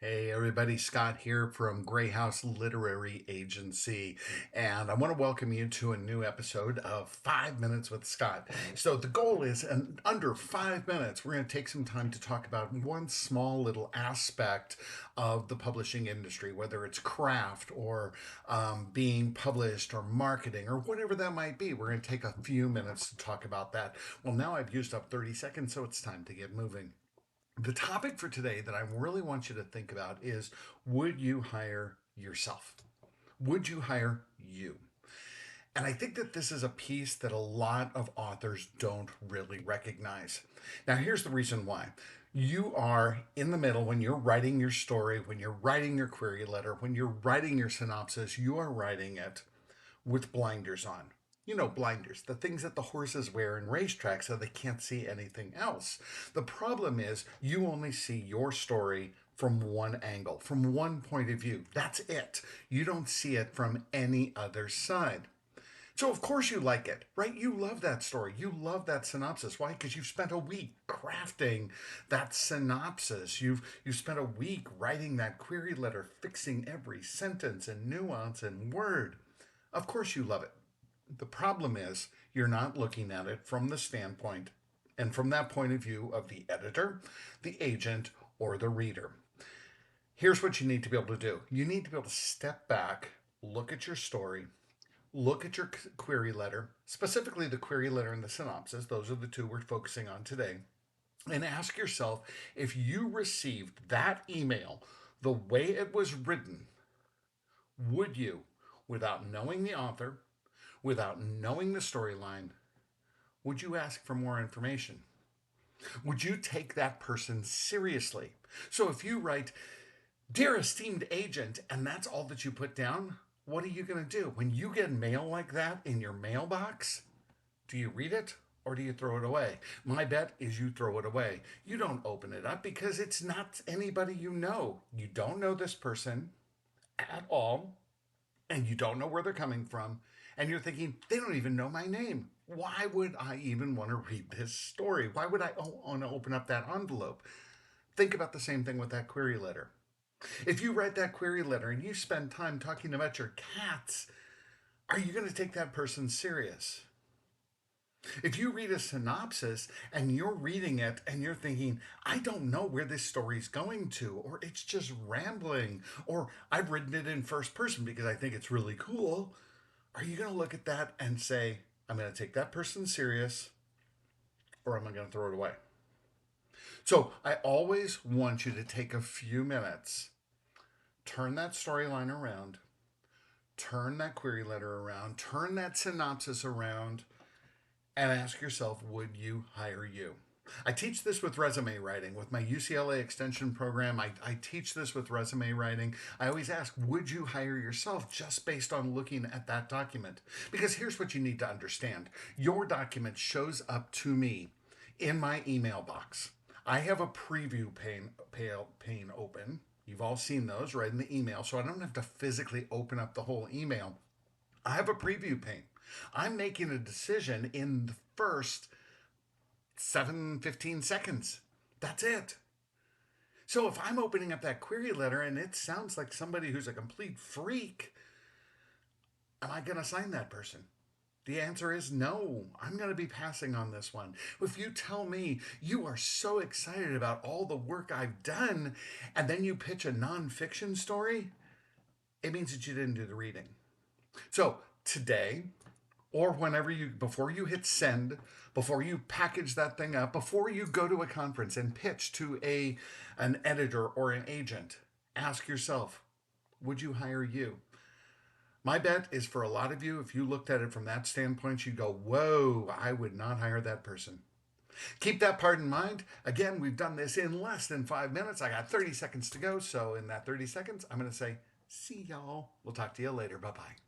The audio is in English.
Hey everybody, Scott here from Grey House Literary Agency, and I want to welcome you to a new episode of 5 Minutes with Scott. So the goal is, in under 5 minutes, we're going to take some time to talk about one small little aspect of the publishing industry, whether it's craft or being published or marketing or whatever that might be. We're going to take a few minutes to talk about that. Well, now I've used up 30 seconds, so it's time to get moving. The topic for today that I really want you to think about is, would you hire yourself? Would you hire you? And I think that this is a piece that a lot of authors don't really recognize. Now, here's the reason why. You are in the middle when you're writing your story, when you're writing your query letter, when you're writing your synopsis, you are writing it with blinders on. You know, blinders, the things that the horses wear in racetracks so they can't see anything else. The problem is you only see your story from one angle, from one point of view. That's it. You don't see it from any other side. So of course you like it, right? You love that story. You love that synopsis. Why? Because you've spent a week crafting that synopsis. You've spent a week writing that query letter, fixing every sentence and nuance and word. Of course you love it. The problem is you're not looking at it from the standpoint and from that point of view of the editor, the agent, or the reader. Here's what you need to be able to do. You need to be able to step back, look at your story, look at your query letter, specifically the query letter and the synopsis. Those are the two we're focusing on today. And ask yourself, if you received that email the way it was written, would you, without knowing the author, without knowing the storyline, would you ask for more information? Would you take that person seriously? So if you write, "Dear esteemed agent," and that's all that you put down, what are you going to do? When you get mail like that in your mailbox, do you read it or do you throw it away? My bet is you throw it away. You don't open it up because it's not anybody you know. You don't know this person at all, and you don't know where they're coming from, and you're thinking, they don't even know my name. Why would I even want to read this story? Why would I want to open up that envelope? Think about the same thing with that query letter. If you write that query letter and you spend time talking about your cats, are you going to take that person serious? If you read a synopsis and you're reading it and you're thinking, I don't know where this story's going to, or it's just rambling, or I've written it in first person because I think it's really cool, are you going to look at that and say, I'm going to take that person serious, or am I going to throw it away? So I always want you to take a few minutes, turn that storyline around, turn that query letter around, turn that synopsis around, and ask yourself, would you hire you? I teach this with resume writing. With my UCLA extension program, I teach this with resume writing. I always ask, would you hire yourself just based on looking at that document? Because here's what you need to understand. Your document shows up to me in my email box. I have a preview pane open. You've all seen those right in the email, so I don't have to physically open up the whole email. I have a preview pane. I'm making a decision in the first 15 seconds. That's it. So if I'm opening up that query letter and it sounds like somebody who's a complete freak, am I going to sign that person? The answer is no. I'm going to be passing on this one. If you tell me you are so excited about all the work I've done, and then you pitch a nonfiction story, it means that you didn't do the reading. So today, or whenever you, before you hit send, before you package that thing up, before you go to a conference and pitch to an editor or an agent, ask yourself, would you hire you? My bet is, for a lot of you, if you looked at it from that standpoint, you'd go, whoa, I would not hire that person. Keep that part in mind. Again, we've done this in less than 5 minutes. I got 30 seconds to go. So in that 30 seconds, I'm going to say, see y'all. We'll talk to you later. Bye-bye.